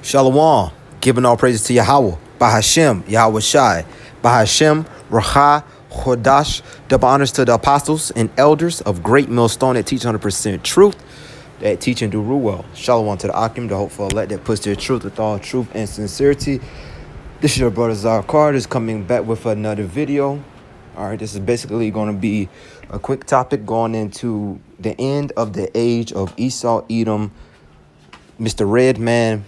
Shalom, giving all praises to Yahweh, Bahashem, Yahweh Shai, Bahashem, Raha, Chodash, double honors to the apostles and elders of great millstone that teach 100% truth, that teach and do rule well. Shalom to the Akim, the hopeful elect that puts their truth with all truth and sincerity. This is your brother Zar Carter coming back with another video. All right, this is basically going to be a quick topic going into the end of the age of Esau, Edom, Mr. Red Man,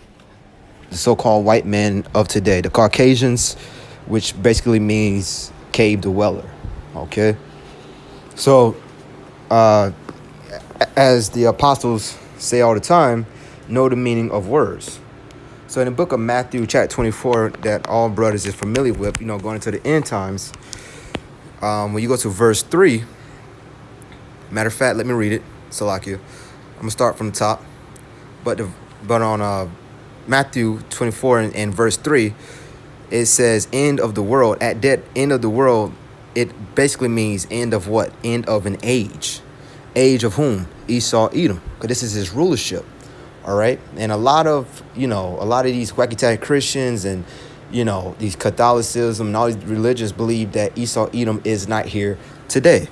the so-called white man of today, the Caucasians, which basically means cave dweller. Okay, so as the apostles say all the time, know the meaning of words. So in the book of Matthew chapter 24 that all brothers is familiar with, going into the end times, when you go to verse 3, matter of fact, let me read it, Salakia. I'm gonna start from the top, but on Matthew 24 and verse 3, it says end of the world. At that end of the world, it basically means end of what? End of an age. Age of whom? Esau, Edom, because this is his rulership. All right, and a lot of these wacky Christians and these Catholicism and all these religions believe that Esau, Edom is not here today.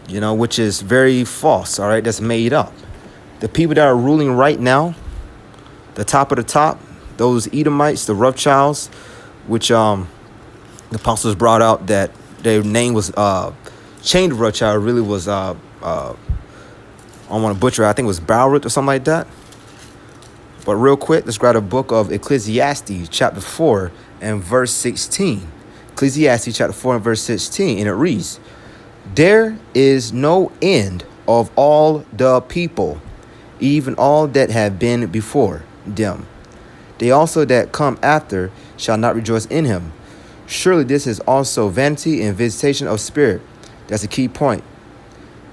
Which is very false. All right, that's made up. The people that are ruling right now, the top of the top, those Edomites, the Rothschilds, which the apostles brought out that their name was changed. Rothschild really was I don't want to butcher it, I think it was Baruch or something like that. But real quick, let's grab a book of Ecclesiastes chapter 4 and verse 16. Ecclesiastes chapter 4 and verse 16, and it reads, "There is no end of all the people, even all that have been before them. They also that come after shall not rejoice in him. Surely this is also vanity and visitation of spirit." That's a key point.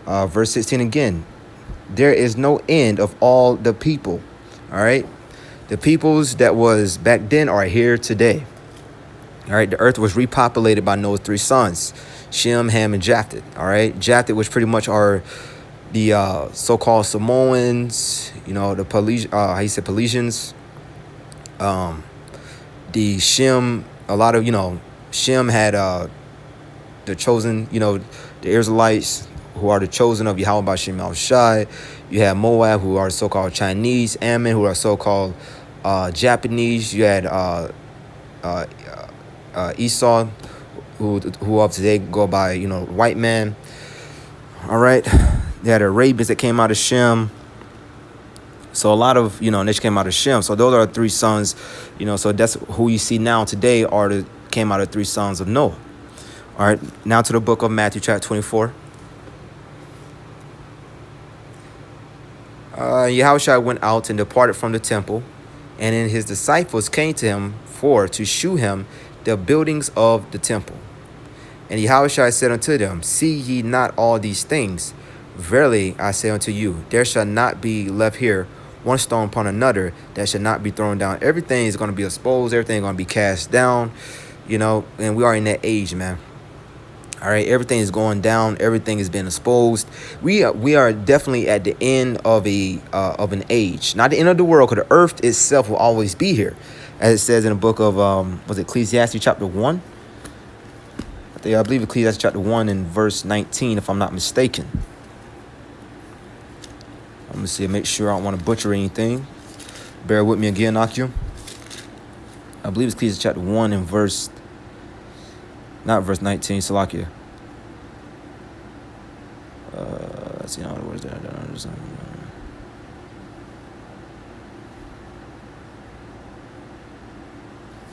Verse 16 again. There is no end of all the people. All right. The peoples that was back then are here today. All right. The earth was repopulated by Noah's three sons, Shem, Ham, and Japheth. All right. Japheth, which pretty much are the so-called Samoans, the Pelesians. The Shem, a lot of, Shem had the chosen, the Israelites, who are the chosen of Yahweh Bashem Al Shai. You have Moab, who are so-called Chinese, Ammon, who are so-called Japanese. You had Esau, who of today go by, white man. All right. They had Arabians that came out of Shem. So a lot of, they came out of Shem. So those are three sons, so that's who you see now today came out of three sons of Noah. All right. Now to the book of Matthew chapter 24. Yahushua went out and departed from the temple, and then his disciples came to him to shew him the buildings of the temple. And Yahushua said unto them, See ye not all these things? Verily I say unto you, there shall not be left here one stone upon another that shall not be thrown down. Everything is going to be exposed. Everything is going to be cast down, and we are in that age, man. All right, everything is going down. Everything is being exposed. We are definitely at the end of an age, not the end of the world, because the earth itself will always be here, as it says in the book of was it Ecclesiastes chapter 1? I believe Ecclesiastes chapter 1 and verse 19, if I'm not mistaken. Let me see, make sure I don't want to butcher anything. Bear with me again, Akim. I believe it's Ecclesiastes chapter 1 and verse. Not verse 19, Salakia. Let's see how the words there.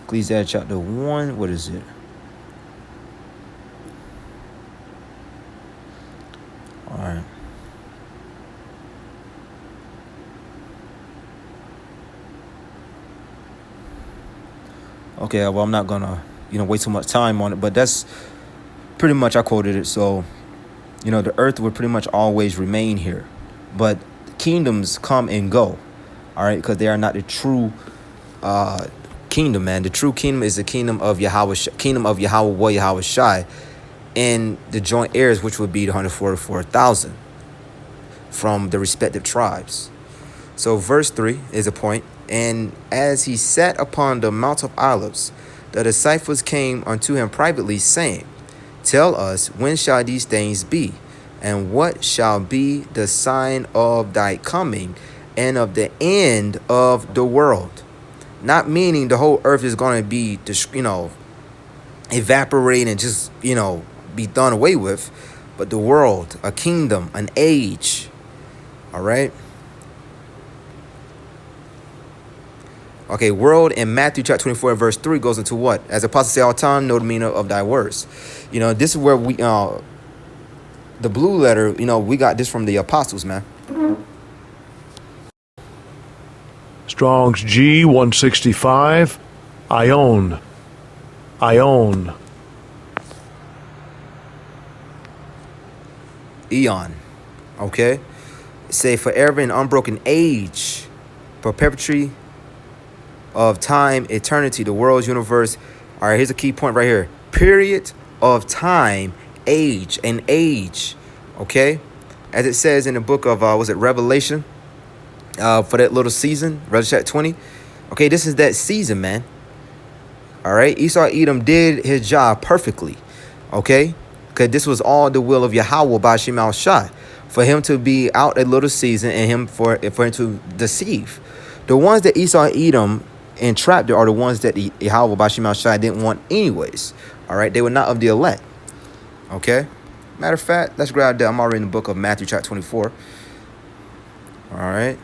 Ecclesiastes chapter 1, what is it? All right. Okay, well, I'm not going to waste too much time on it, but that's pretty much, I quoted it. So, the earth will pretty much always remain here, but kingdoms come and go, all right, because they are not the true kingdom, man. The true kingdom is the kingdom of Yahweh, Yahweh Shai, and the joint heirs, which would be the 144,000 from the respective tribes. So verse 3 is a point, And as he sat upon the Mount of Olives, the disciples came unto him privately, saying, Tell us, when shall these things be? And what shall be the sign of thy coming and of the end of the world? Not meaning the whole earth is going to be, evaporate and just, be done away with, but the world, a kingdom, an age. All right. Okay, world in Matthew chapter 24, verse 3 goes into what? As the apostles say all the time, know the meaning of thy words. This is where we, the blue letter, we got this from the apostles, man. Strong's G 165, Ion. Eon. Okay. Say forever and unbroken age, perpetuity of time, eternity, the world's universe. All right, here's a key point right here. Period of time, age, and age. Okay. As it says in the book of, Revelation? For that little season, Revelation chapter 20. Okay, this is that season, man. All right, Esau Edom did his job perfectly. Okay, because this was all the will of Yahweh by Shemal Shai, for him to be out a little season and for him to deceive. The ones that Esau Edom entrapped are the ones that Yahweh by Shemal Shai didn't want anyways. All right, they were not of the elect. Okay, matter of fact, let's grab that. I'm already in the book of Matthew chapter 24. All right.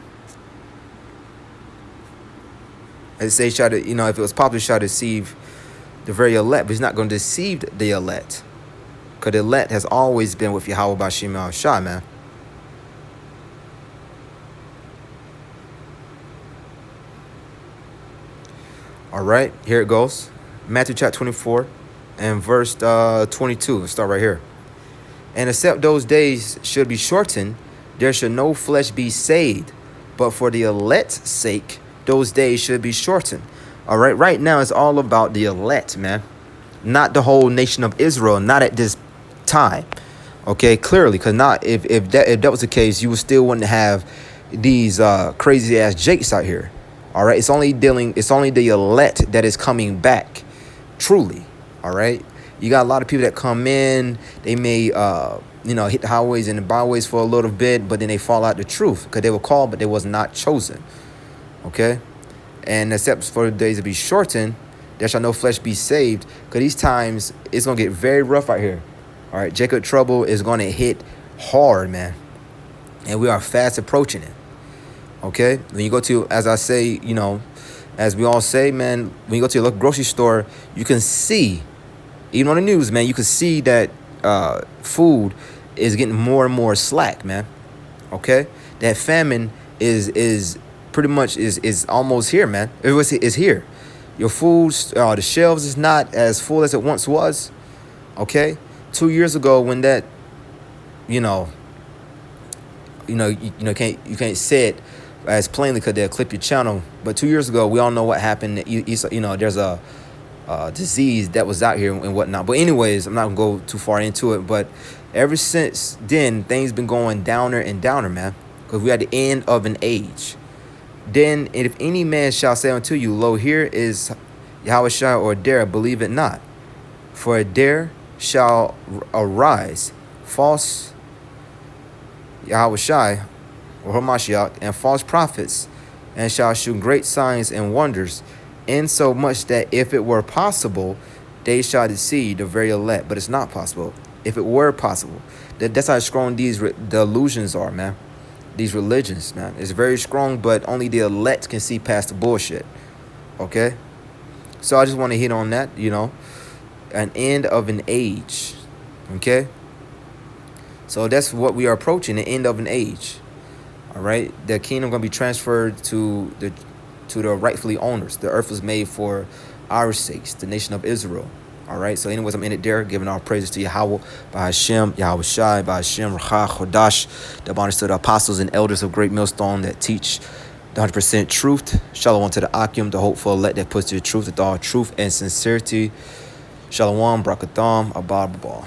As they try to, if it was popular, try to deceive the very elect, but he's not going to deceive the elect. Because the elect has always been with Yahweh by Shemal Shai, man. All right, here it goes. Matthew chapter 24 and verse 22. Let's start right here. And except those days should be shortened, there should no flesh be saved. But for the elect's sake, those days should be shortened. All right. Right now, it's all about the elect, man. Not the whole nation of Israel. Not at this time. Okay. Clearly, because not if that was the case, you would still wouldn't have these crazy ass Jakes out here. All right. It's only the elect that is coming back. Truly. All right. You got a lot of people that come in. They may hit the highways and the byways for a little bit, but then they fall out the truth because they were called, but they was not chosen. Okay, and except for the days to be shortened, there shall no flesh be saved. Because these times, it's going to get very rough out here. All right, Jacob trouble is going to hit hard, man. And we are fast approaching it. Okay, when you go to, as I say, as we all say, man, when you go to your local grocery store, you can see, even on the news, man, you can see that food is getting more and more slack, man. Okay, that famine is pretty much is almost here, man. It's here. Your food, the shelves is not as full as it once was. Okay, 2 years ago when that, you can't say it as plainly because they'll clip your channel. But 2 years ago, we all know what happened. There's a disease that was out here and whatnot. But anyways, I'm not gonna go too far into it. But ever since then, things been going downer and downer, man. Because we at the end of an age. Then if any man shall say unto you, Lo, here is Yahweh Shai or Dare, believe it not. For there shall arise false Yahweh Shai or Hamashiach and false prophets, and shall shew great signs and wonders, insomuch that if it were possible, they shall deceive the very elect. But it's not possible. If it were possible, that's how strong these delusions are, man. These religions, man, it's very strong, but only the elect can see past the bullshit. Okay, so I just want to hit on that, an end of an age. Okay, so that's what we are approaching, the end of an age. All right, the kingdom gonna be transferred to the rightfully owners. The earth was made for our sakes, the nation of Israel. All right, so anyways, I'm in it there, giving all praises to Yahweh, by Hashem, Yahweh Shai, by Hashem, Rachah, Chodash, the honors to the apostles and elders of Great Millstone that teach the 100% truth. Shalom to the Akim, the hopeful elect that puts to the truth with all truth and sincerity. Shalom, Brakatham, Abba, Abba.